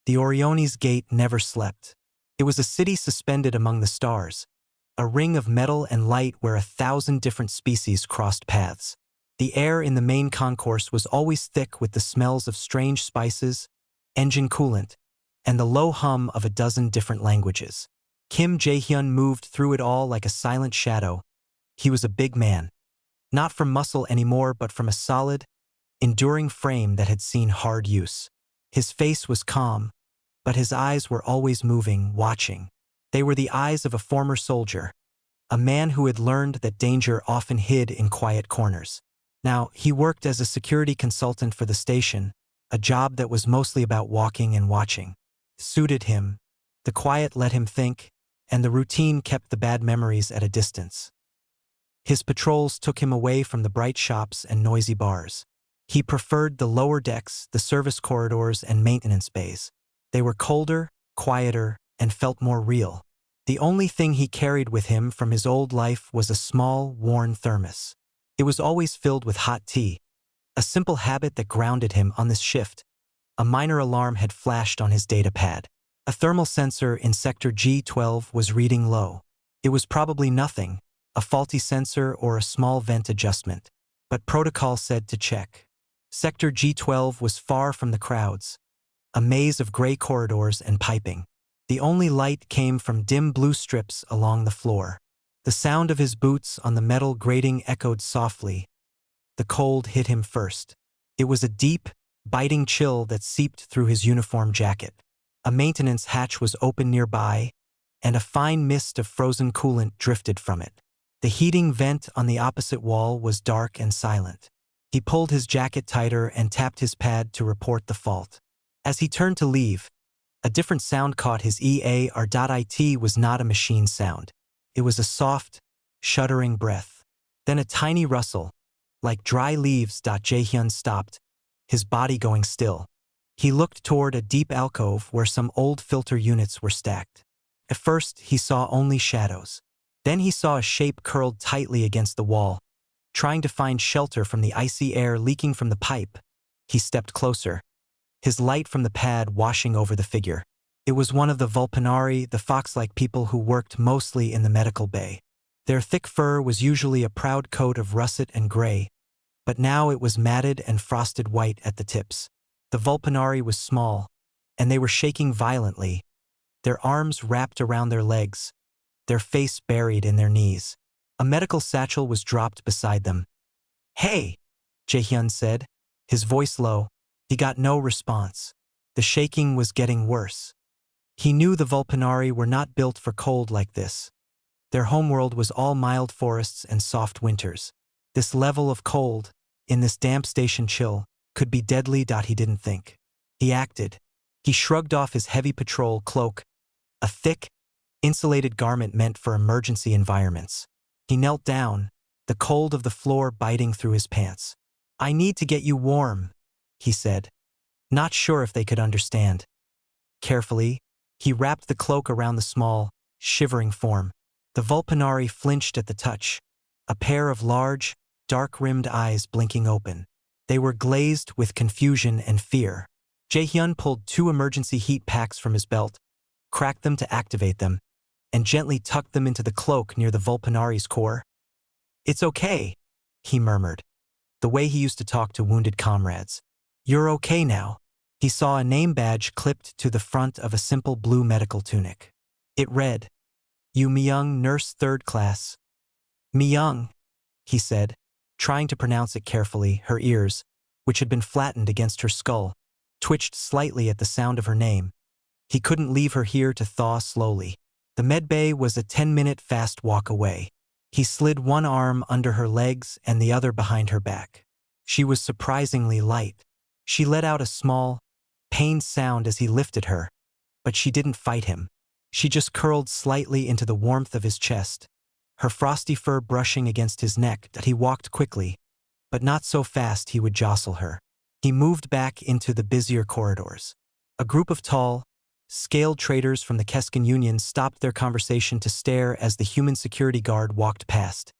The Orione's gate never slept. It was a city suspended among the stars, a ring of metal and light where 1,000 different species crossed paths. The air in the main concourse was always thick with the smells of strange spices, engine coolant, and the low hum of a dozen different languages. Kim Jae-hyun moved through it all like a silent shadow. He was a big man. Not from muscle anymore, but from a solid, enduring frame that had seen hard use. His face was calm, but his eyes were always moving, watching. They were the eyes of a former soldier, a man who had learned that danger often hid in quiet corners. Now, he worked as a security consultant for the station, a job that was mostly about walking and watching. Suited him. The quiet let him think, and the routine kept the bad memories at a distance. His patrols took him away from the bright shops and noisy bars. He preferred the lower decks, the service corridors, and maintenance bays. They were colder, quieter, and felt more real. The only thing he carried with him from his old life was a small, worn thermos. It was always filled with hot tea, a simple habit that grounded him on this shift. A minor alarm had flashed on his data pad. A thermal sensor in Sector G12 was reading low. It was probably nothing, a faulty sensor or a small vent adjustment, but protocol said to check. Sector G12 was far from the crowds, a maze of gray corridors and piping. The only light came from dim blue strips along the floor. The sound of his boots on the metal grating echoed softly. The cold hit him first. It was a deep, biting chill that seeped through his uniform jacket. A maintenance hatch was open nearby, and a fine mist of frozen coolant drifted from it. The heating vent on the opposite wall was dark and silent. He pulled his jacket tighter and tapped his pad to report the fault. As he turned to leave, a different sound caught his ear. It was not a machine sound. It was a soft, shuddering breath. Then a tiny rustle, like dry leaves. Jae-hyun stopped, his body going still. He looked toward a deep alcove where some old filter units were stacked. At first, he saw only shadows. Then he saw a shape curled tightly against the wall, trying to find shelter from the icy air leaking from the pipe. He stepped closer, his light from the pad washing over the figure. It was one of the Vulpinari, the fox-like people who worked mostly in the medical bay. Their thick fur was usually a proud coat of russet and gray, but now it was matted and frosted white at the tips. The Vulpinari was small, and they were shaking violently, their arms wrapped around their legs, their face buried in their knees. A medical satchel was dropped beside them. "Hey," Jae-hyun said, his voice low. He got no response. The shaking was getting worse. He knew the Vulpinari were not built for cold like this. Their homeworld was all mild forests and soft winters. This level of cold, in this damp station chill, could be deadly. He didn't think. He acted. He shrugged off his heavy patrol cloak, a thick, insulated garment meant for emergency environments. He knelt down, the cold of the floor biting through his pants. "I need to get you warm," he said, not sure if they could understand. Carefully, he wrapped the cloak around the small, shivering form. The Vulpinari flinched at the touch, a pair of large, dark-rimmed eyes blinking open. They were glazed with confusion and fear. Jae-hyun pulled 2 emergency heat packs from his belt, cracked them to activate them, and gently tucked them into the cloak near the Vulpinari's core. "It's okay," he murmured, the way he used to talk to wounded comrades. "You're okay now." He saw a name badge clipped to the front of a simple blue medical tunic. It read, "Yu Myung, Nurse 3rd Class." "Myung," he said, trying to pronounce it carefully. Her ears, which had been flattened against her skull, twitched slightly at the sound of her name. He couldn't leave her here to thaw slowly. The medbay was a 10-minute fast walk away. He slid one arm under her legs and the other behind her back. She was surprisingly light. She let out a small, pained sound as he lifted her, but she didn't fight him. She just curled slightly into the warmth of his chest, her frosty fur brushing against his neck. He walked quickly, but not so fast he would jostle her. He moved back into the busier corridors. A group of tall, scaled traders from the Terran Union stopped their conversation to stare as the human security guard walked past,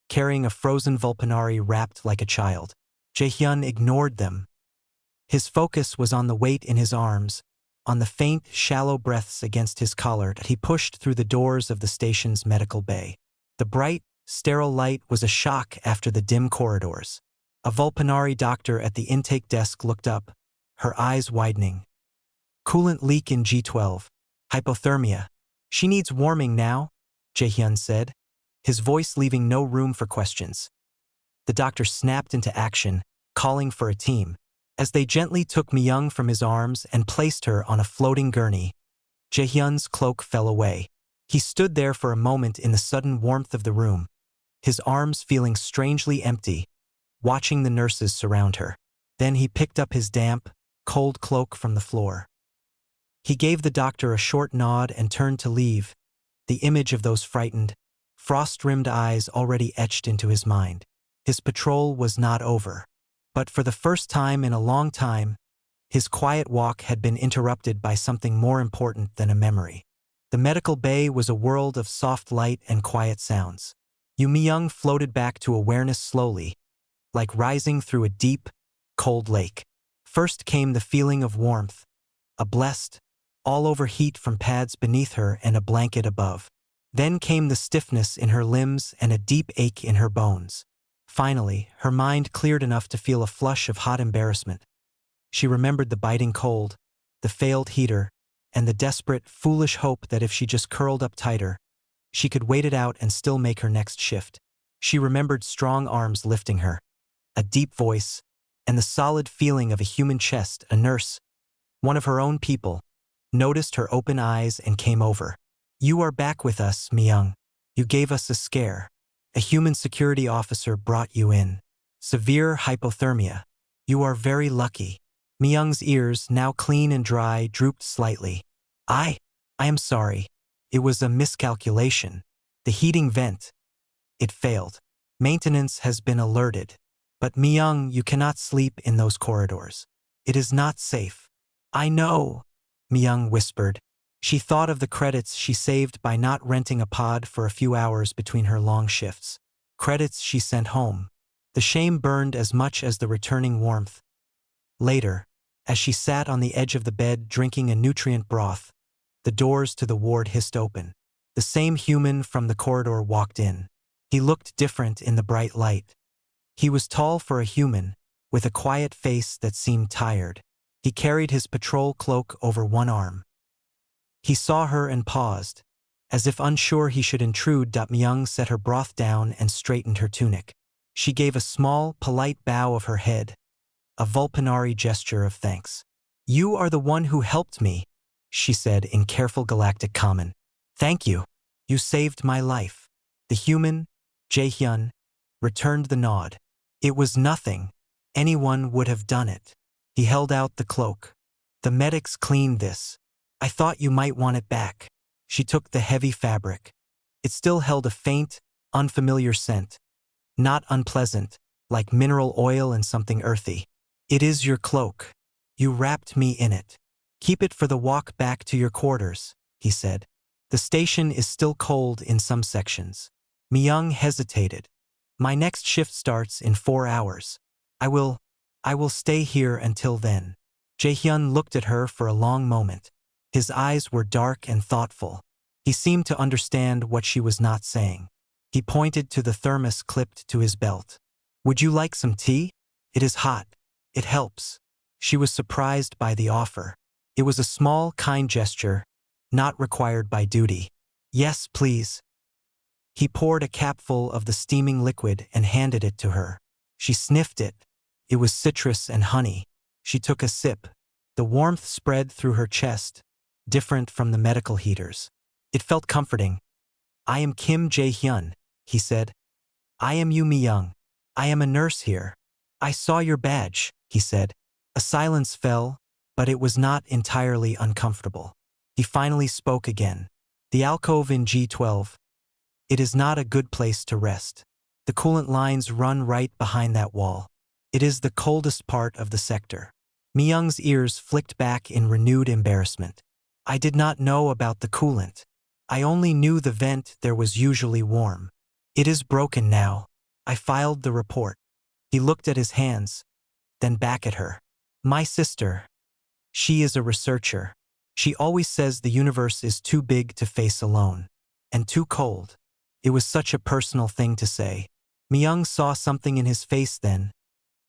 carrying a frozen Vulpinari wrapped like a child. Jae-hyun ignored them. His focus was on the weight in his arms, on the faint, shallow breaths against his collar that he pushed through the doors of the station's medical bay. The bright, sterile light was a shock after the dim corridors. A Vulpanari doctor at the intake desk looked up, her eyes widening. Coolant leak in G12. Hypothermia. She needs warming now, Jaehyun said, his voice leaving no room for questions. The doctor snapped into action, calling for a team. As they gently took Myung from his arms and placed her on a floating gurney, Jaehyun's cloak fell away. He stood there for a moment in the sudden warmth of the room, his arms feeling strangely empty, watching the nurses surround her. Then he picked up his damp, cold cloak from the floor. He gave the doctor a short nod and turned to leave, the image of those frightened, frost-rimmed eyes already etched into his mind. His patrol was not over. But for the first time in a long time, his quiet walk had been interrupted by something more important than a memory. The medical bay was a world of soft light and quiet sounds. Myung floated back to awareness slowly, like rising through a deep, cold lake. First came the feeling of warmth, a blessed, all-over heat from pads beneath her and a blanket above. Then came the stiffness in her limbs and a deep ache in her bones. Finally, her mind cleared enough to feel a flush of hot embarrassment. She remembered the biting cold, the failed heater, and the desperate, foolish hope that if she just curled up tighter, she could wait it out and still make her next shift. She remembered strong arms lifting her, a deep voice, and the solid feeling of a human chest. A nurse, one of her own people, noticed her open eyes and came over. "You are back with us, Myung. You gave us a scare. A human security officer brought you in. Severe hypothermia. You are very lucky." Myung's ears, now clean and dry, drooped slightly. I am sorry. It was a miscalculation. The heating vent. It failed. Maintenance has been alerted. But Myung, you cannot sleep in those corridors. It is not safe. I know, Myung whispered. She thought of the credits she saved by not renting a pod for a few hours between her long shifts. Credits she sent home. The shame burned as much as the returning warmth. Later, as she sat on the edge of the bed drinking a nutrient broth, the doors to the ward hissed open. The same human from the corridor walked in. He looked different in the bright light. He was tall for a human, with a quiet face that seemed tired. He carried his patrol cloak over one arm. He saw her and paused. As if unsure he should intrude, Myung set her broth down and straightened her tunic. She gave a small, polite bow of her head, a Vulpanari gesture of thanks. "You are the one who helped me," she said in careful Galactic common. "Thank you. You saved my life." The human, Jaehyun, returned the nod. "It was nothing. Anyone would have done it." He held out the cloak. "The medics cleaned this. I thought you might want it back." She took the heavy fabric. It still held a faint, unfamiliar scent. Not unpleasant, like mineral oil and something earthy. "It is your cloak. You wrapped me in it. Keep it for the walk back to your quarters," he said. "The station is still cold in some sections." Myung hesitated. "My next shift starts in 4 hours. I will stay here until then." Jaehyun looked at her for a long moment. His eyes were dark and thoughtful. He seemed to understand what she was not saying. He pointed to the thermos clipped to his belt. "Would you like some tea? It is hot. It helps." She was surprised by the offer. It was a small, kind gesture, not required by duty. "Yes, please." He poured a capful of the steaming liquid and handed it to her. She sniffed it. It was citrus and honey. She took a sip. The warmth spread through her chest, different from the medical heaters. It felt comforting. "I am Kim Jae-hyun," he said. "I am Yu Mi-young. I am a nurse here." "I saw your badge," he said. A silence fell, but it was not entirely uncomfortable. He finally spoke again. "The alcove in G12. It is not a good place to rest. The coolant lines run right behind that wall. It is the coldest part of the sector." Mi-young's ears flicked back in renewed embarrassment. "I did not know about the coolant. I only knew the vent there was usually warm. It is broken now. I filed the report." He looked at his hands, then back at her. "My sister. She is a researcher. She always says the universe is too big to face alone. And too cold. It was such a personal thing to say. Myung saw something in his face then,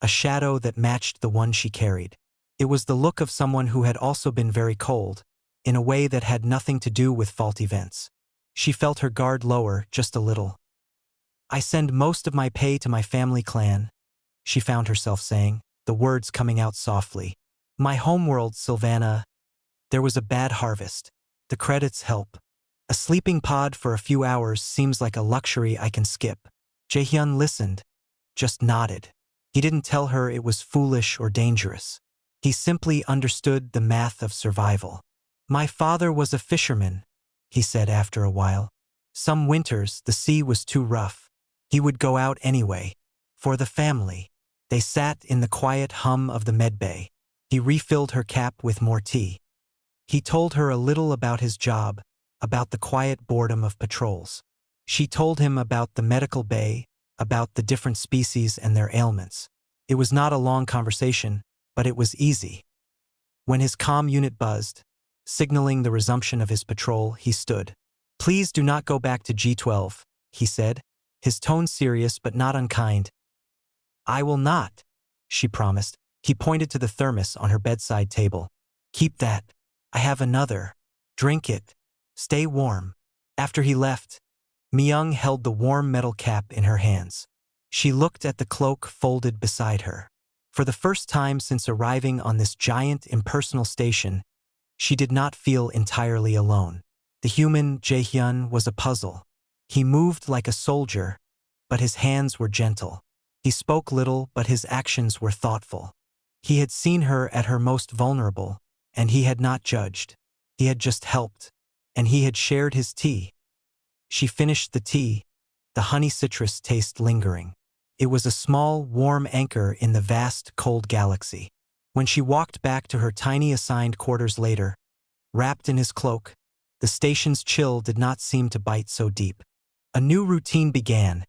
a shadow that matched the one she carried. It was the look of someone who had also been very cold, in a way that had nothing to do with fault events. She felt her guard lower just a little. I send most of my pay to my family clan, she found herself saying, the words coming out softly. My homeworld, Sylvana. There was a bad harvest. The credits help. A sleeping pod for a few hours seems like a luxury I can skip. Jaehyun listened, just nodded. He didn't tell her it was foolish or dangerous. He simply understood the math of survival. My father was a fisherman, he said after a while. Some winters the sea was too rough. He would go out anyway. For the family. They sat in the quiet hum of the medbay. He refilled her cap with more tea. He told her a little about his job, about the quiet boredom of patrols. She told him about the medical bay, about the different species and their ailments. It was not a long conversation, but it was easy. When his comm unit buzzed, signaling the resumption of his patrol, he stood. Please do not go back to G12, he said, his tone serious but not unkind. I will not, she promised. He pointed to the thermos on her bedside table. Keep that. I have another. Drink it. Stay warm. After he left, Myung held the warm metal cap in her hands. She looked at the cloak folded beside her. For the first time since arriving on this giant impersonal station, she did not feel entirely alone. The human Jaehyun was a puzzle. He moved like a soldier, but his hands were gentle. He spoke little, but his actions were thoughtful. He had seen her at her most vulnerable, and he had not judged. He had just helped, and he had shared his tea. She finished the tea, the honey citrus taste lingering. It was a small, warm anchor in the vast, cold galaxy. When she walked back to her tiny assigned quarters later, wrapped in his cloak, the station's chill did not seem to bite so deep. A new routine began,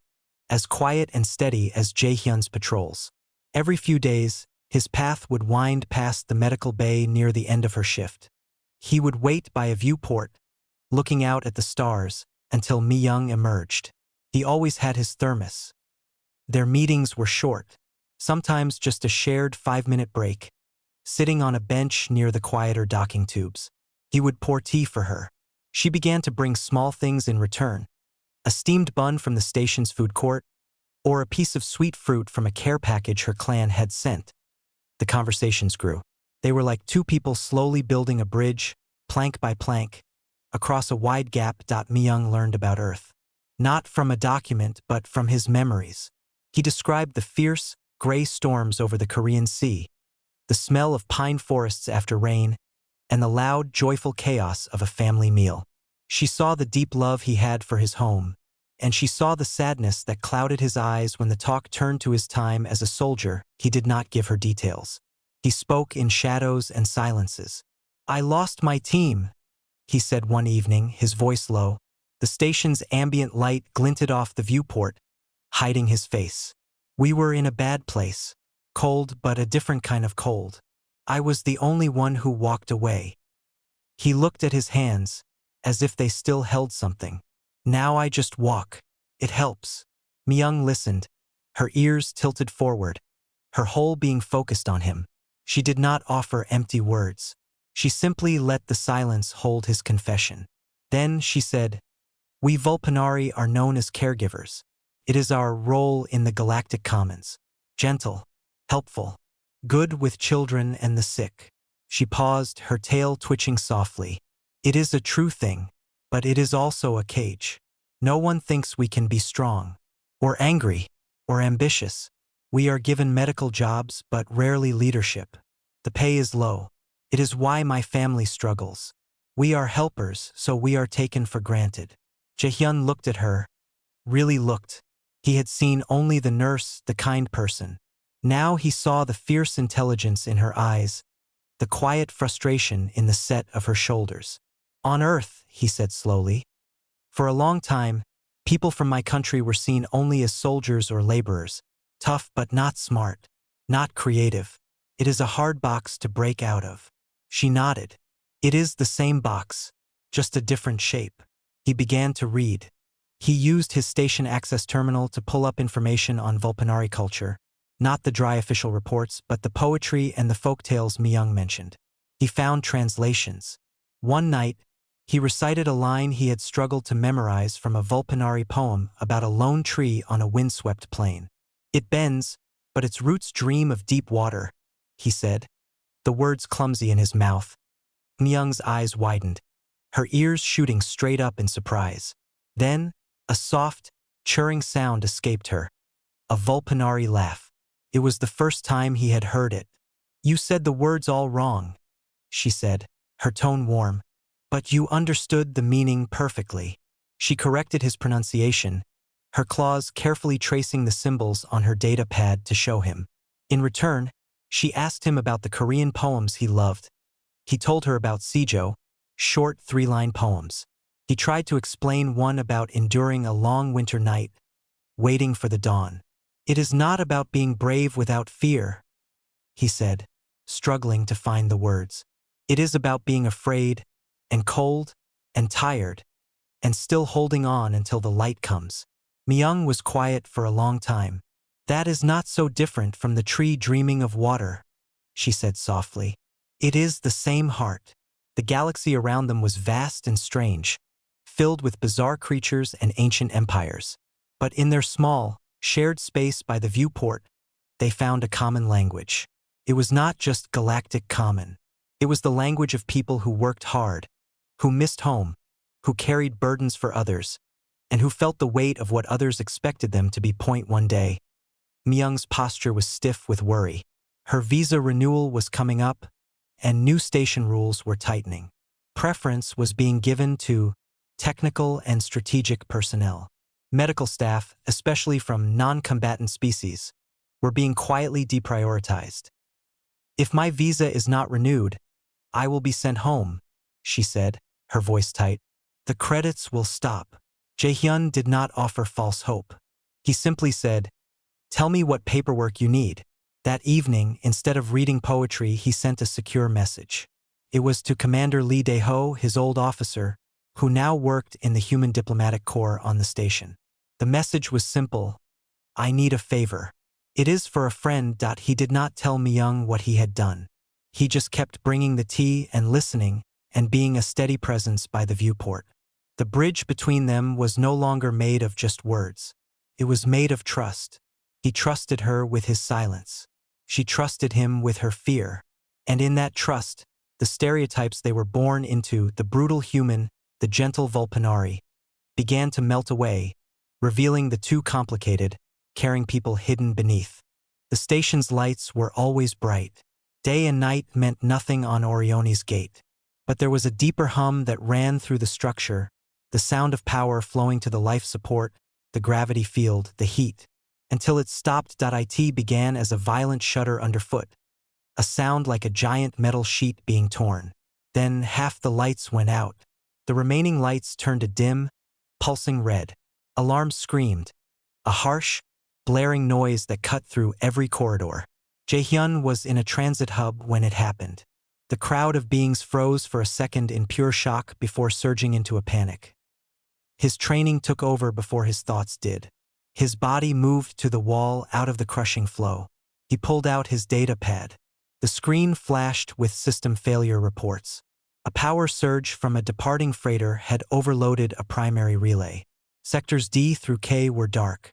as quiet and steady as Jaehyun's patrols. Every few days, his path would wind past the medical bay near the end of her shift. He would wait by a viewport, looking out at the stars, until Myung emerged. He always had his thermos. Their meetings were short, sometimes just a shared 5-minute break, sitting on a bench near the quieter docking tubes. He would pour tea for her. She began to bring small things in return. A steamed bun from the station's food court, or a piece of sweet fruit from a care package her clan had sent. The conversations grew. They were like two people slowly building a bridge, plank by plank, across a wide gap. Myung learned about Earth. Not from a document, but from his memories. He described the fierce, gray storms over the Korean Sea, the smell of pine forests after rain, and the loud, joyful chaos of a family meal. She saw the deep love he had for his home, and she saw the sadness that clouded his eyes when the talk turned to his time as a soldier. He did not give her details. He spoke in shadows and silences. I lost my team, he said one evening, his voice low. The station's ambient light glinted off the viewport, hiding his face. We were in a bad place. Cold, but a different kind of cold. I was the only one who walked away. He looked at his hands, as if they still held something. Now I just walk. It helps. Myung listened, her ears tilted forward, her whole being focused on him. She did not offer empty words. She simply let the silence hold his confession. Then she said, we Vulpanari are known as caregivers. It is our role in the Galactic Commons. Gentle, helpful, good with children and the sick. She paused, her tail twitching softly. It is a true thing, but it is also a cage. No one thinks we can be strong, or angry, or ambitious. We are given medical jobs, but rarely leadership. The pay is low. It is why my family struggles. We are helpers, so we are taken for granted. Jaehyun looked at her, really looked. He had seen only the nurse, the kind person. Now he saw the fierce intelligence in her eyes, the quiet frustration in the set of her shoulders. On Earth, he said slowly, for a long time, people from my country were seen only as soldiers or laborers, tough but not smart, not creative. It is a hard box to break out of. She nodded. It is the same box, just a different shape. He began to read. He used his station access terminal to pull up information on Vulpinari culture, not the dry official reports, but the poetry and the folktales Myung mentioned. He found translations. One night, he recited a line he had struggled to memorize from a Vulpinari poem about a lone tree on a windswept plain. It bends, but its roots dream of deep water, he said, the words clumsy in his mouth. Myung's eyes widened, her ears shooting straight up in surprise. Then, a soft, churring sound escaped her. A Vulpinari laugh. It was the first time he had heard it. "You said the words all wrong," she said, her tone warm. "But you understood the meaning perfectly." She corrected his pronunciation, her claws carefully tracing the symbols on her data pad to show him. In return, she asked him about the Korean poems he loved. He told her about Sijo, short 3-line poems. He tried to explain one about enduring a long winter night, waiting for the dawn. "It is not about being brave without fear," he said, struggling to find the words. "It is about being afraid, and cold, and tired, and still holding on until the light comes." Myung was quiet for a long time. "That is not so different from the tree dreaming of water," she said softly. "It is the same heart." The galaxy around them was vast and strange, filled with bizarre creatures and ancient empires. But in their small, shared space by the viewport, they found a common language. It was not just galactic common. It was the language of people who worked hard, who missed home, who carried burdens for others, and who felt the weight of what others expected them to be. One day, Myung's posture was stiff with worry. Her visa renewal was coming up, and new station rules were tightening. Preference was being given to technical and strategic personnel. Medical staff, especially from non-combatant species, were being quietly deprioritized. "If my visa is not renewed, I will be sent home," she said, her voice tight. "The credits will stop." Jaehyun did not offer false hope. He simply said, "Tell me what paperwork you need." That evening, instead of reading poetry, he sent a secure message. It was to Commander Lee Dae-ho, his old officer, who now worked in the Human Diplomatic Corps on the station. The message was simple: "I need a favor." It is for a friend. He did not tell Myung what he had done. He just kept bringing the tea and listening and being a steady presence by the viewport. The bridge between them was no longer made of just words. It was made of trust. He trusted her with his silence. She trusted him with her fear. And in that trust, the stereotypes they were born into, the brutal human, the gentle Vulpinari, began to melt away, revealing the too complicated, caring people hidden beneath. The station's lights were always bright. Day and night meant nothing on Orione's gate. But there was a deeper hum that ran through the structure, the sound of power flowing to the life support, the gravity field, the heat, until it stopped. It began as a violent shudder underfoot, a sound like a giant metal sheet being torn. Then half the lights went out. The remaining lights turned a dim, pulsing red. Alarms screamed, a harsh, blaring noise that cut through every corridor. Jaehyun was in a transit hub when it happened. The crowd of beings froze for a second in pure shock before surging into a panic. His training took over before his thoughts did. His body moved to the wall out of the crushing flow. He pulled out his data pad. The screen flashed with system failure reports. A power surge from a departing freighter had overloaded a primary relay. Sectors D through K were dark.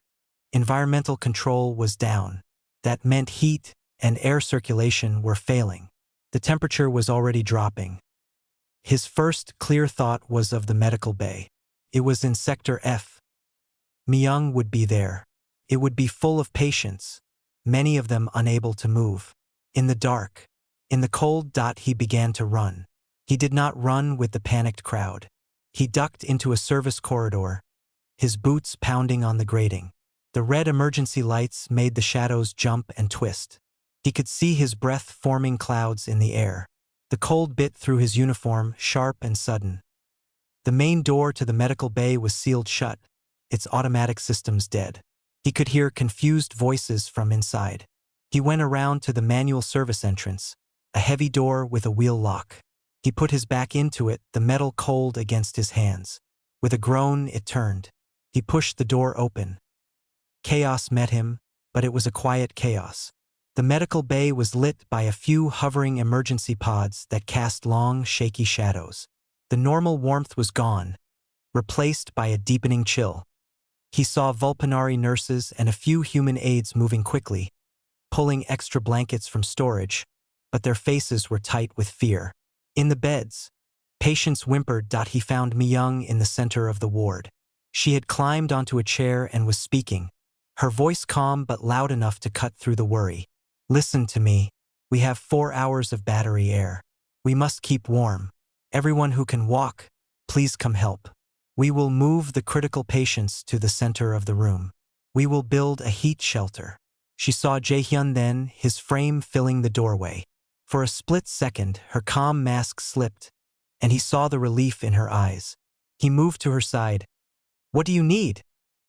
Environmental control was down. That meant heat and air circulation were failing. The temperature was already dropping. His first clear thought was of the medical bay. It was in Sector F. Myung would be there. It would be full of patients, many of them unable to move. In the dark, in the cold. He began to run. He did not run with the panicked crowd. He ducked into a service corridor, his boots pounding on the grating. The red emergency lights made the shadows jump and twist. He could see his breath forming clouds in the air. The cold bit through his uniform, sharp and sudden. The main door to the medical bay was sealed shut, its automatic systems dead. He could hear confused voices from inside. He went around to the manual service entrance, a heavy door with a wheel lock. He put his back into it, the metal cold against his hands. With a groan, it turned. He pushed the door open. Chaos met him, but it was a quiet chaos. The medical bay was lit by a few hovering emergency pods that cast long, shaky shadows. The normal warmth was gone, replaced by a deepening chill. He saw Vulpanari nurses and a few human aides moving quickly, pulling extra blankets from storage, but their faces were tight with fear. In the beds, patients whimpered. He found Myung in the center of the ward. She had climbed onto a chair and was speaking, her voice calm but loud enough to cut through the worry. Listen to me. We have 4 hours of battery air. We must keep warm. Everyone who can walk, please come help. We will move the critical patients to the center of the room. We will build a heat shelter. She saw Jaehyun then, his frame filling the doorway. For a split second, her calm mask slipped, and he saw the relief in her eyes. He moved to her side. What do you need?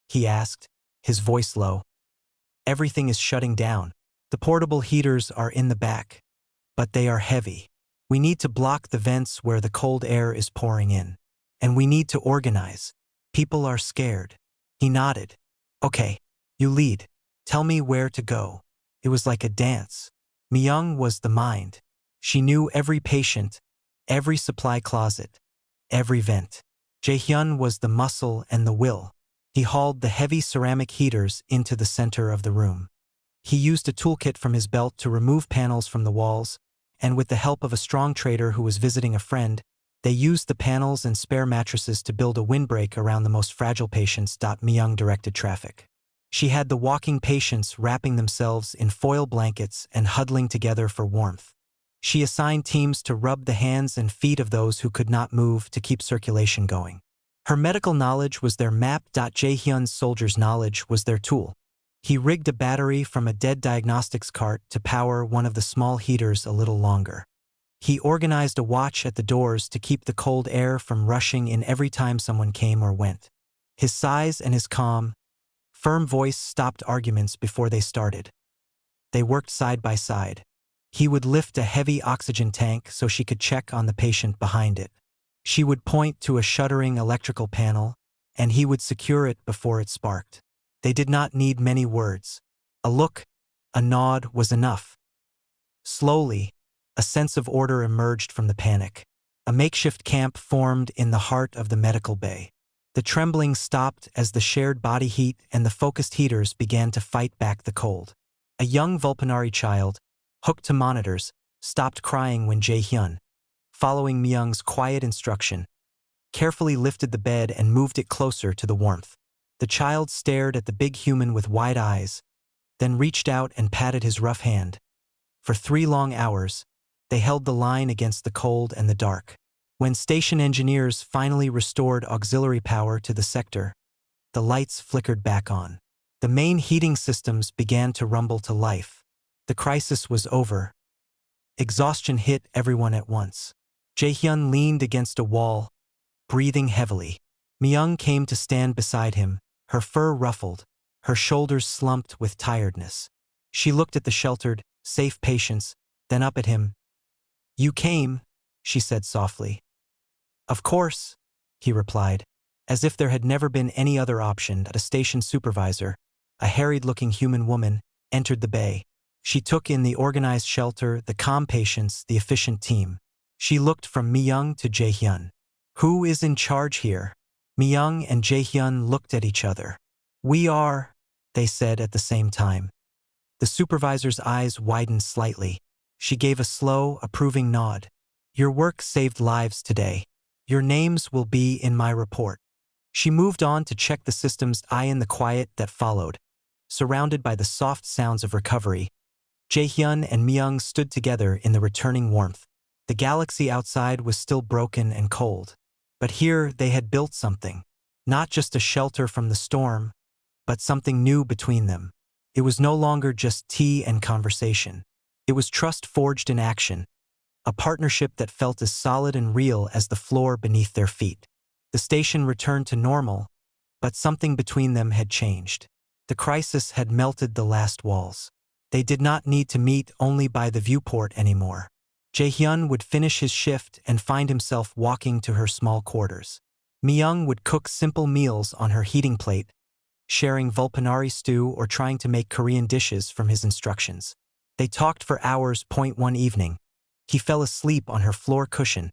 He asked, his voice low. Everything is shutting down. The portable heaters are in the back, but they are heavy. We need to block the vents where the cold air is pouring in. And we need to organize. People are scared. He nodded. Okay, you lead. Tell me where to go. It was like a dance. Myung was the mind. She knew every patient, every supply closet, every vent. Jaehyun was the muscle and the will. He hauled the heavy ceramic heaters into the center of the room. He used a toolkit from his belt to remove panels from the walls, and with the help of a strong trader who was visiting a friend, they used the panels and spare mattresses to build a windbreak around the most fragile patients. Myung directed traffic. She had the walking patients wrapping themselves in foil blankets and huddling together for warmth. She assigned teams to rub the hands and feet of those who could not move to keep circulation going. Her medical knowledge was their map. Jaehyun's soldier's knowledge was their tool. He rigged a battery from a dead diagnostics cart to power one of the small heaters a little longer. He organized a watch at the doors to keep the cold air from rushing in every time someone came or went. His size and his calm, firm voice stopped arguments before they started. They worked side by side. He would lift a heavy oxygen tank so she could check on the patient behind it. She would point to a shuddering electrical panel, and he would secure it before it sparked. They did not need many words. A look, a nod was enough. Slowly, a sense of order emerged from the panic. A makeshift camp formed in the heart of the medical bay. The trembling stopped as the shared body heat and the focused heaters began to fight back the cold. A young Vulpanari child, hooked to monitors, stopped crying when Jaehyun, following Myung's quiet instruction, carefully lifted the bed and moved it closer to the warmth. The child stared at the big human with wide eyes, then reached out and patted his rough hand. For 3 long hours, they held the line against the cold and the dark. When station engineers finally restored auxiliary power to the sector, the lights flickered back on. The main heating systems began to rumble to life. The crisis was over. Exhaustion hit everyone at once. Jaehyun leaned against a wall, breathing heavily. Myung came to stand beside him, her fur ruffled, her shoulders slumped with tiredness. She looked at the sheltered, safe patients, then up at him. You came, she said softly. Of course, he replied, as if there had never been any other option. A station supervisor, a harried-looking human woman, entered the bay. She took in the organized shelter, the calm patients, the efficient team. She looked from Myung to Jaehyun. Who is in charge here? Myung and Jaehyun looked at each other. We are, they said at the same time. The supervisor's eyes widened slightly. She gave a slow, approving nod. Your work saved lives today. Your names will be in my report. She moved on to check the systems. In the quiet that followed, surrounded by the soft sounds of recovery, Jaehyun and Myung stood together in the returning warmth. The galaxy outside was still broken and cold. But here they had built something. Not just a shelter from the storm, but something new between them. It was no longer just tea and conversation. It was trust forged in action. A partnership that felt as solid and real as the floor beneath their feet. The station returned to normal, but something between them had changed. The crisis had melted the last walls. They did not need to meet only by the viewport anymore. Jae-hyun would finish his shift and find himself walking to her small quarters. Mi-young would cook simple meals on her heating plate, sharing vulpanari stew or trying to make Korean dishes from his instructions. They talked for hours. One evening, he fell asleep on her floor cushion,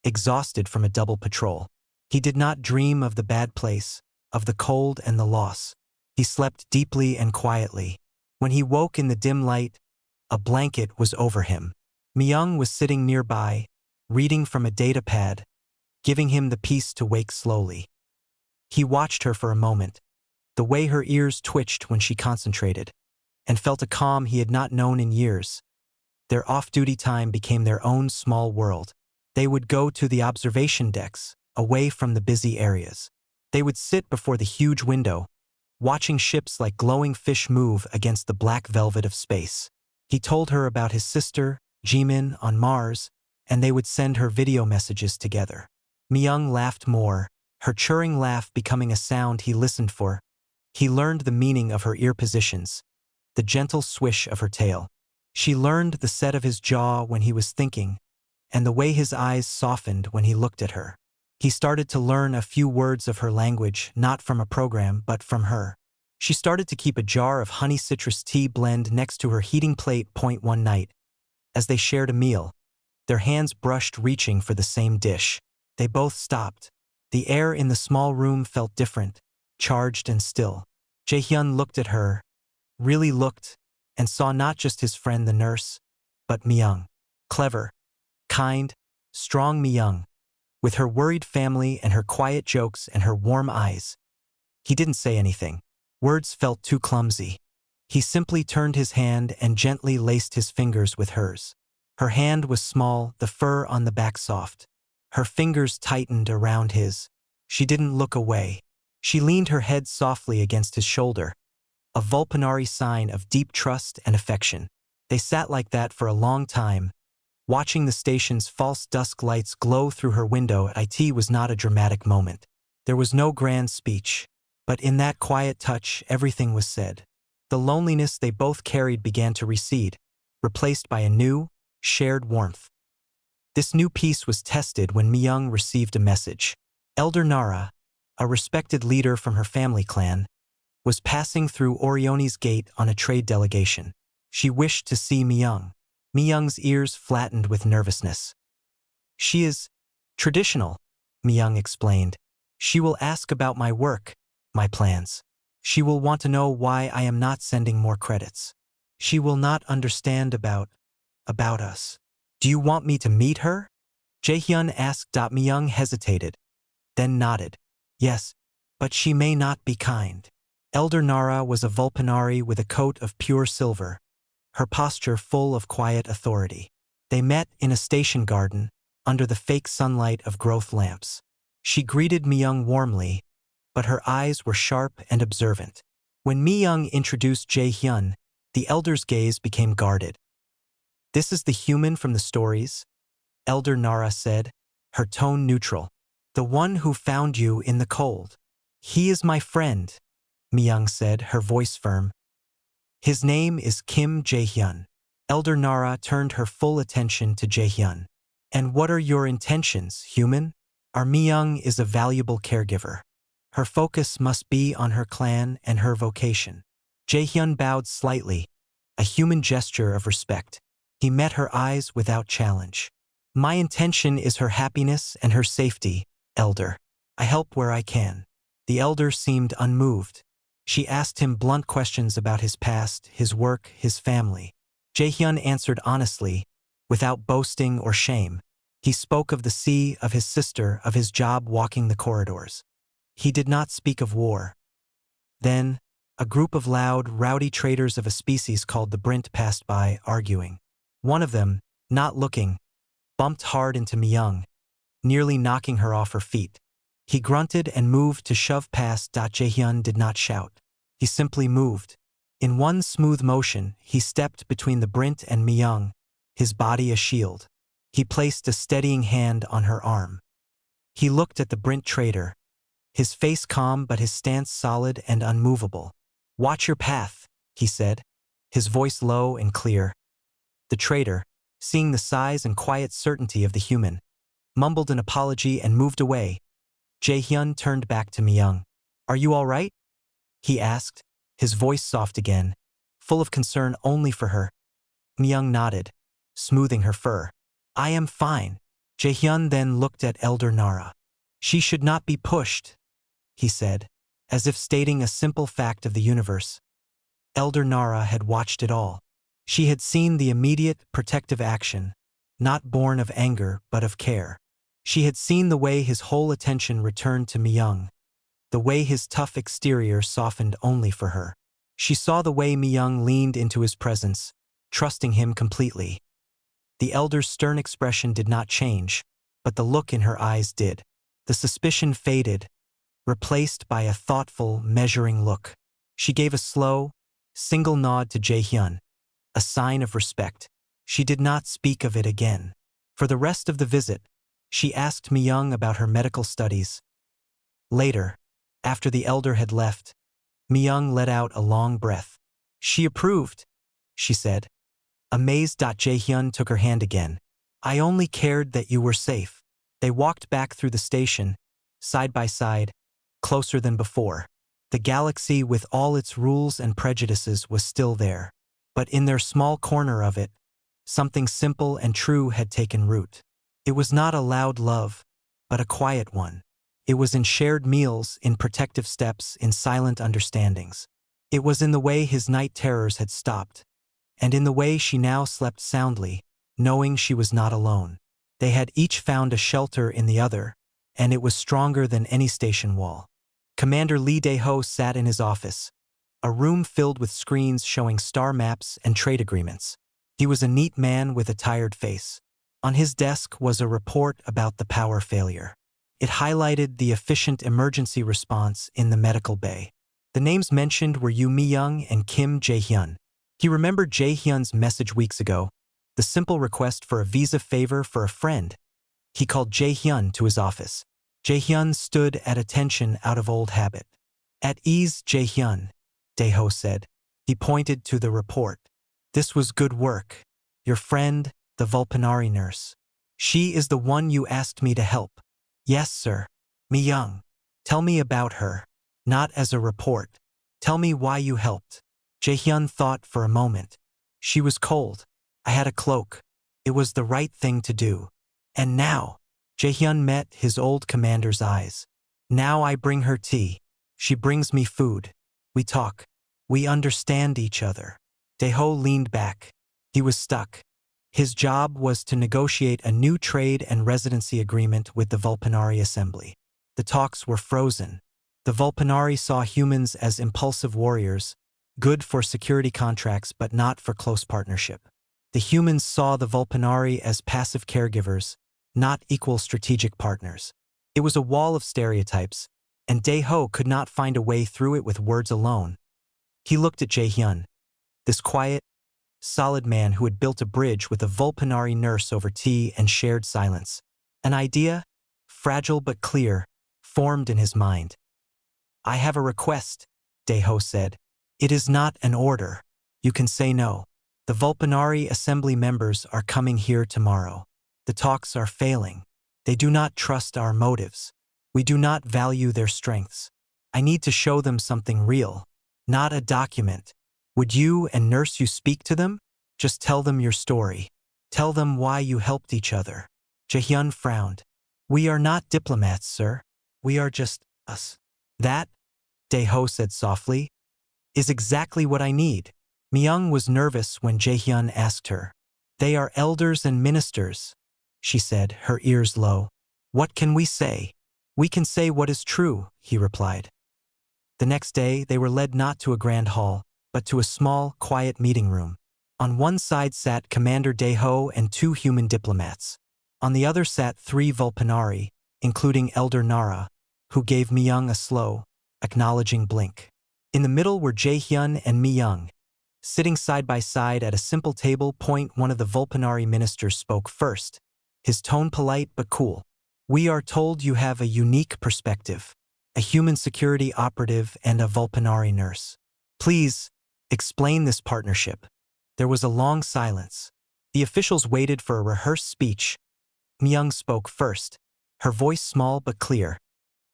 exhausted from a double patrol. He did not dream of the bad place, of the cold and the loss. He slept deeply and quietly. When he woke in the dim light, a blanket was over him. Mi-young was sitting nearby, reading from a datapad, giving him the peace to wake slowly. He watched her for a moment, the way her ears twitched when she concentrated, and felt a calm he had not known in years. Their off-duty time became their own small world. They would go to the observation decks, away from the busy areas. They would sit before the huge window, watching ships like glowing fish move against the black velvet of space. He told her about his sister, Jimin, on Mars, and they would send her video messages together. Mi-young laughed more, her churring laugh becoming a sound he listened for. He learned the meaning of her ear positions, the gentle swish of her tail. She learned the set of his jaw when he was thinking, and the way his eyes softened when he looked at her. He started to learn a few words of her language, not from a program, but from her. She started to keep a jar of honey citrus tea blend next to her heating plate. One night, as they shared a meal, their hands brushed reaching for the same dish. They both stopped. The air in the small room felt different, charged and still. Jae-hyun looked at her, really looked, and saw not just his friend the nurse, but Mi-young. Clever, kind, strong Mi-young, with her worried family and her quiet jokes and her warm eyes. He didn't say anything. Words felt too clumsy. He simply turned his hand and gently laced his fingers with hers. Her hand was small, the fur on the back soft. Her fingers tightened around his. She didn't look away. She leaned her head softly against his shoulder, a vulpanari sign of deep trust and affection. They sat like that for a long time, watching the station's false dusk lights glow through her window. It was not a dramatic moment. There was no grand speech, but in that quiet touch everything was said. The loneliness they both carried began to recede, replaced by a new, shared warmth. This new peace was tested when Mi-young received a message. Elder Nara, a respected leader from her family clan, was passing through Orione's gate on a trade delegation. She wished to see Mi-young. Mi-young's ears flattened with nervousness. "She is traditional," Mi-young explained. "She will ask about my work, my plans. She will want to know why I am not sending more credits. She will not understand about us." "Do you want me to meet her?" Jae-hyun asked. Mi-young hesitated, then nodded. "Yes, but she may not be kind." Elder Nara was a vulpanari with a coat of pure silver, her posture full of quiet authority. They met in a station garden, under the fake sunlight of growth lamps. She greeted Mi-young warmly, but her eyes were sharp and observant. When Mi-young introduced Jae-hyun, the elder's gaze became guarded. "This is the human from the stories," Elder Nara said, her tone neutral. "The one who found you in the cold." "He is my friend," Mi-young said, her voice firm. "His name is Kim Jae-hyun." Elder Nara turned her full attention to Jae-hyun. "And what are your intentions, human?" "Our Mi-young is a valuable caregiver. Her focus must be on her clan and her vocation." Jae-hyun bowed slightly, a human gesture of respect. He met her eyes without challenge. "My intention is her happiness and her safety, Elder. I help where I can." The elder seemed unmoved. She asked him blunt questions about his past, his work, his family. Jae-hyun answered honestly, without boasting or shame. He spoke of the sea, of his sister, of his job walking the corridors. He did not speak of war. Then, a group of loud, rowdy traders of a species called the Brint passed by, arguing. One of them, not looking, bumped hard into Mi-young, nearly knocking her off her feet. He grunted and moved to shove past. Jae-hyun did not shout. He simply moved. In one smooth motion, he stepped between the Brint and Mi-young, his body a shield. He placed a steadying hand on her arm. He looked at the Brint trader, his face calm but his stance solid and unmovable. "Watch your path," he said, his voice low and clear. The trader, seeing the size and quiet certainty of the human, mumbled an apology and moved away. Jae-hyun turned back to Mi-young. "Are you all right?" he asked, his voice soft again, full of concern only for her. Mi-young nodded, smoothing her fur. "I am fine." Jae-hyun then looked at Elder Nara. "She should not be pushed," he said, as if stating a simple fact of the universe. Elder Nara had watched it all. She had seen the immediate, protective action, not born of anger but of care. She had seen the way his whole attention returned to Mi-young, the way his tough exterior softened only for her. She saw the way Mi-young leaned into his presence, trusting him completely. The elder's stern expression did not change, but the look in her eyes did. The suspicion faded, replaced by a thoughtful, measuring look. She gave a slow, single nod to Jae-hyun, a sign of respect. She did not speak of it again. For the rest of the visit, she asked Mi-young about her medical studies. Later, after the elder had left, Mi-young let out a long breath. "She approved," she said. Amazed, Jae-hyun took her hand again. "I only cared that you were safe." They walked back through the station, side by side, closer than before. The galaxy with all its rules and prejudices was still there. But in their small corner of it, something simple and true had taken root. It was not a loud love, but a quiet one. It was in shared meals, in protective steps, in silent understandings. It was in the way his night terrors had stopped, and in the way she now slept soundly, knowing she was not alone. They had each found a shelter in the other, and it was stronger than any station wall. Commander Lee Dae-ho sat in his office, a room filled with screens showing star maps and trade agreements. He was a neat man with a tired face. On his desk was a report about the power failure. It highlighted the efficient emergency response in the medical bay. The names mentioned were Yoo Mi-young and Kim Jae-hyun. He remembered Jae-hyun's message weeks ago, the simple request for a visa favor for a friend. He called Jae-hyun to his office. Jae-hyun stood at attention out of old habit. "At ease, Jae-hyun," Dae-ho said. He pointed to the report. "This was good work. Your friend, the Vulpanari nurse. She is the one you asked me to help." "Yes, sir." "Mi-young. Tell me about her. Not as a report. Tell me why you helped." Jae-hyun thought for a moment. "She was cold. I had a cloak. It was the right thing to do. And now," Jae-hyun met his old commander's eyes. "Now I bring her tea. She brings me food. We talk. We understand each other." Dae-ho leaned back. He was stuck. His job was to negotiate a new trade and residency agreement with the Vulpanari Assembly. The talks were frozen. The Vulpanari saw humans as impulsive warriors, good for security contracts but not for close partnership. The humans saw the Vulpanari as passive caregivers, not equal strategic partners. It was a wall of stereotypes, and Dae-ho could not find a way through it with words alone. He looked at Jae-hyun, this quiet, solid man who had built a bridge with a Vulpanari nurse over tea and shared silence. An idea, fragile but clear, formed in his mind. "I have a request," Dae-ho said. "It is not an order. You can say no. The Vulpanari Assembly members are coming here tomorrow. The talks are failing. They do not trust our motives. We do not value their strengths. I need to show them something real, not a document. Would you and Nurse you speak to them? Just tell them your story. Tell them why you helped each other." Jae-hyun frowned. "We are not diplomats, sir. We are just us." "That," Dae-ho said softly, "is exactly what I need." Mi-young was nervous when Jae-hyun asked her. "They are elders and ministers," she said, her ears low. "What can we say?" "We can say what is true," he replied. The next day, they were led not to a grand hall, but to a small, quiet meeting room. On one side sat Commander Dae-ho and 2 human diplomats. On the other sat 3 Vulpanari, including Elder Nara, who gave Mi-young a slow, acknowledging blink. In the middle were Jae-hyun and Mi-young. Sitting side by side at a simple table, one of the Vulpanari ministers spoke first, his tone polite but cool. "We are told you have a unique perspective, a human security operative and a Vulpanari nurse. Please, explain this partnership." There was a long silence. The officials waited for a rehearsed speech. Myung spoke first, her voice small but clear.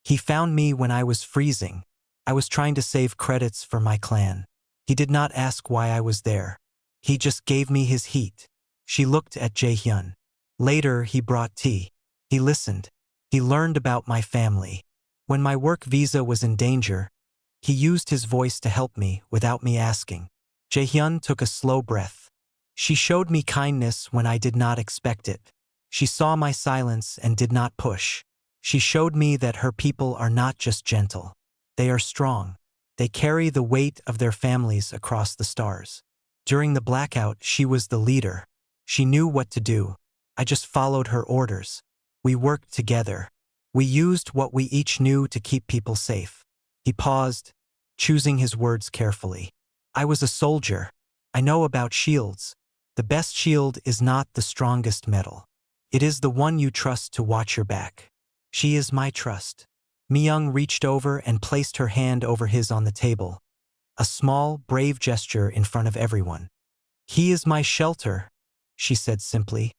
He found me when I was freezing. I was trying to save credits for my clan. He did not ask why I was there. He just gave me his heat. She looked at Jae-hyun. Later, he brought tea. He listened. He learned about my family. When my work visa was in danger, he used his voice to help me without me asking. Jae-hyun took a slow breath. She showed me kindness when I did not expect it. She saw my silence and did not push. She showed me that her people are not just gentle. They are strong. They carry the weight of their families across the stars. During the blackout, she was the leader. She knew what to do. I just followed her orders. We worked together. We used what we each knew to keep people safe. He paused, choosing his words carefully. I was a soldier. I know about shields. The best shield is not the strongest metal. It is the one you trust to watch your back. She is my trust. Myung reached over and placed her hand over his on the table. A small, brave gesture in front of everyone. He is my shelter, she said simply.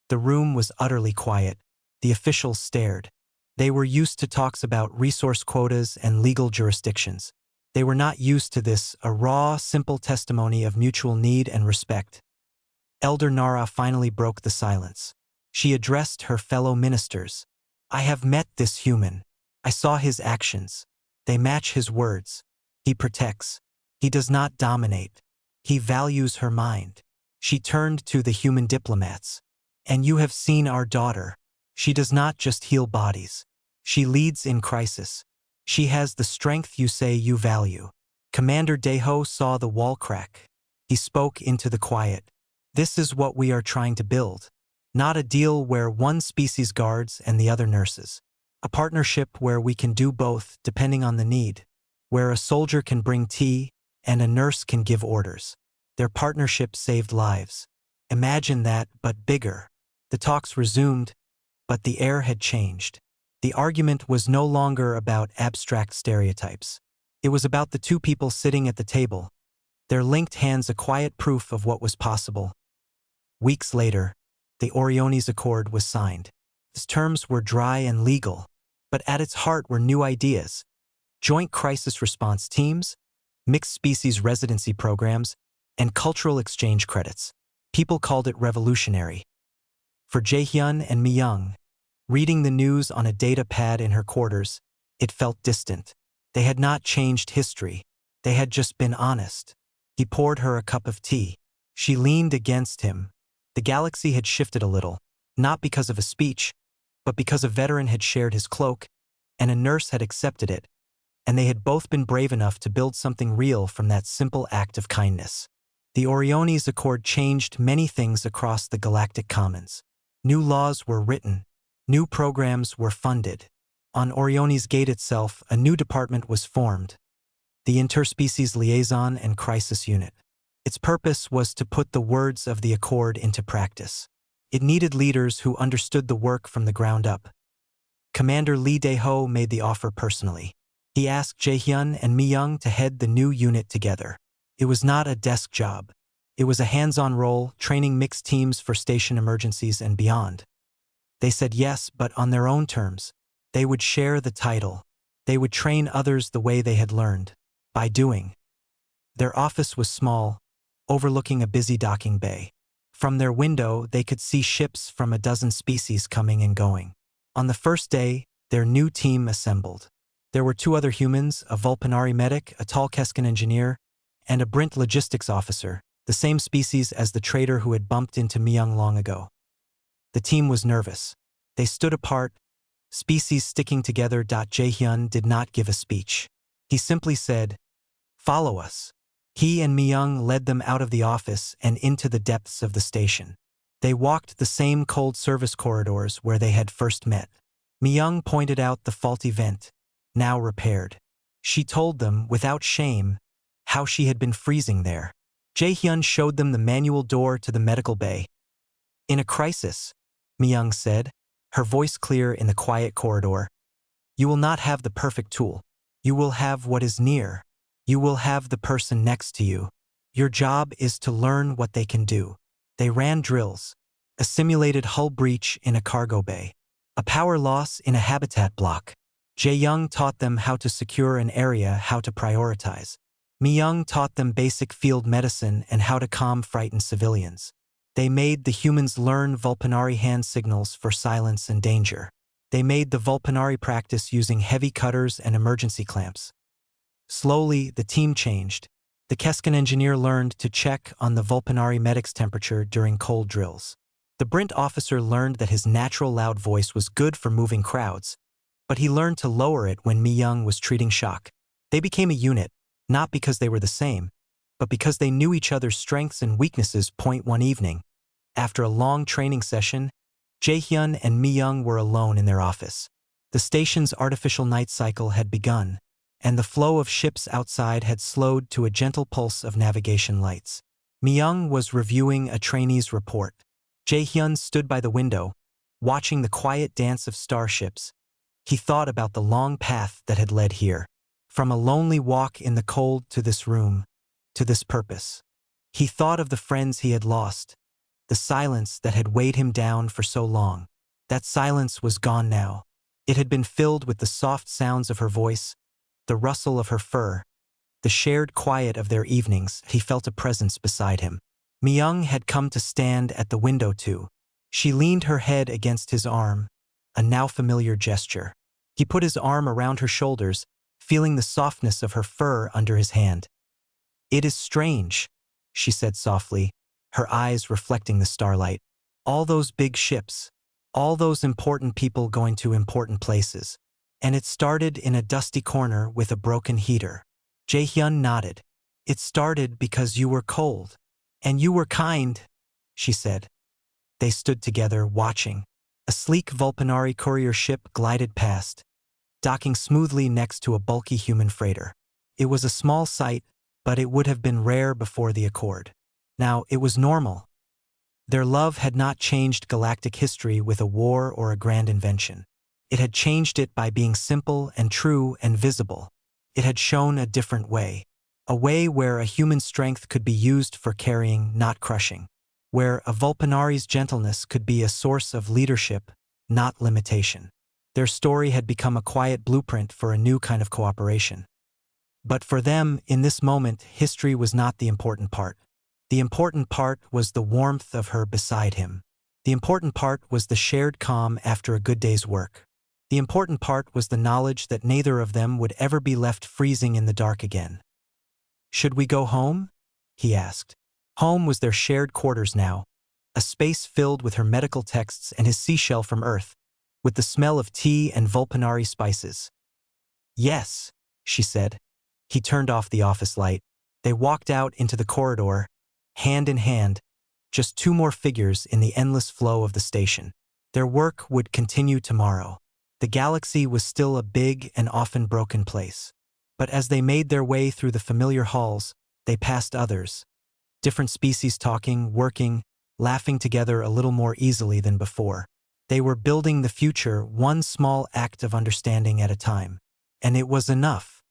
The room was utterly quiet. The officials stared. They were used to talks about resource quotas and legal jurisdictions. They were not used to this, a raw, simple testimony of mutual need and respect. Elder Nara finally broke the silence. She addressed her fellow ministers. I have met this human. I saw his actions. They match his words. He protects. He does not dominate. He values her mind. She turned to the human diplomats. And you have seen our daughter. She does not just heal bodies. She leads in crisis. She has the strength you say you value. Commander Daeho saw the wall crack. He spoke into the quiet. This is what we are trying to build. Not a deal where one species guards and the other nurses. A partnership where we can do both depending on the need. Where a soldier can bring tea and a nurse can give orders. Their partnership saved lives. Imagine that, but bigger. The talks resumed, but the air had changed. The argument was no longer about abstract stereotypes. It was about the two people sitting at the table, their linked hands a quiet proof of what was possible. Weeks later, the Oriones Accord was signed. Its terms were dry and legal, but at its heart were new ideas. Joint crisis response teams, mixed species residency programs, and cultural exchange credits. People called it revolutionary. For Jae-hyun and Myung, reading the news on a data pad in her quarters, it felt distant. They had not changed history. They had just been honest. He poured her a cup of tea. She leaned against him. The galaxy had shifted a little, not because of a speech, but because a veteran had shared his cloak, and a nurse had accepted it, and they had both been brave enough to build something real from that simple act of kindness. The Oriones Accord changed many things across the galactic commons. New laws were written. New programs were funded. On Oriones Gate itself, a new department was formed, the Interspecies Liaison and Crisis Unit. Its purpose was to put the words of the Accord into practice. It needed leaders who understood the work from the ground up. Commander Lee Dae-ho made the offer personally. He asked Jae-hyun and Myung to head the new unit together. It was not a desk job. It was a hands-on role, training mixed teams for station emergencies and beyond. They said yes, but on their own terms. They would share the title. They would train others the way they had learned, by doing. Their office was small, overlooking a busy docking bay. From their window, they could see ships from a dozen species coming and going. On the first day, their new team assembled. There were 2 other humans, a Vulpanari medic, a Talkescan engineer, and a Brint logistics officer, the same species as the trader who had bumped into Myung long ago. The team was nervous. They stood apart, species sticking together. Jae-hyun did not give a speech. He simply said, "Follow us." He and Myung led them out of the office and into the depths of the station. They walked the same cold service corridors where they had first met. Myung pointed out the faulty vent, now repaired. She told them, without shame, how she had been freezing there. Jae-hyun showed them the manual door to the medical bay. "In a crisis," Myung said, her voice clear in the quiet corridor, "you will not have the perfect tool. You will have what is near. You will have the person next to you. Your job is to learn what they can do. They ran drills, a simulated hull breach in a cargo bay, a power loss in a habitat block. Jae-young taught them how to secure an area, how to prioritize. Mi-young taught them basic field medicine and how to calm frightened civilians. They made the humans learn Vulpanari hand signals for silence and danger. They made the Vulpanari practice using heavy cutters and emergency clamps. Slowly, the team changed. The Keskin engineer learned to check on the Vulpanari medic's temperature during cold drills. The Brint officer learned that his natural loud voice was good for moving crowds, but he learned to lower it when Mi-young was treating shock. They became a unit, not because they were the same, but because they knew each other's strengths and weaknesses. One evening, after a long training session, Jae-hyun and Mi-young were alone in their office. The station's artificial night cycle had begun, and the flow of ships outside had slowed to a gentle pulse of navigation lights. Mi-young was reviewing a trainee's report. Jae-hyun stood by the window, watching the quiet dance of starships. He thought about the long path that had led here, from a lonely walk in the cold to this room, to this purpose. He thought of the friends he had lost, the silence that had weighed him down for so long. That silence was gone now. It had been filled with the soft sounds of her voice, the rustle of her fur, the shared quiet of their evenings. He felt a presence beside him. Mi-young had come to stand at the window too. She leaned her head against his arm, a now familiar gesture. He put his arm around her shoulders, feeling the softness of her fur under his hand. "It is strange," she said softly, her eyes reflecting the starlight. "All those big ships, all those important people going to important places. And it started in a dusty corner with a broken heater." Jae-hyun nodded. "It started because you were cold. And you were kind," she said. They stood together, watching. A sleek Vulpanari courier ship glided past, docking smoothly next to a bulky human freighter. It was a small sight, but it would have been rare before the Accord. Now, it was normal. Their love had not changed galactic history with a war or a grand invention. It had changed it by being simple and true and visible. It had shown a different way. A way where a human strength could be used for carrying, not crushing. Where a Vulpanari's gentleness could be a source of leadership, not limitation. Their story had become a quiet blueprint for a new kind of cooperation. But for them, in this moment, history was not the important part. The important part was the warmth of her beside him. The important part was the shared calm after a good day's work. The important part was the knowledge that neither of them would ever be left freezing in the dark again. "Should we go home?" he asked. Home was their shared quarters now, a space filled with her medical texts and his seashell from Earth, with the smell of tea and Vulpanari spices. "Yes," she said. He turned off the office light. They walked out into the corridor, hand in hand, just two more figures in the endless flow of the station. Their work would continue tomorrow. The galaxy was still a big and often broken place. But as they made their way through the familiar halls, they passed others. Different species talking, working, laughing together a little more easily than before. They were building the future one small act of understanding at a time. And it was enough.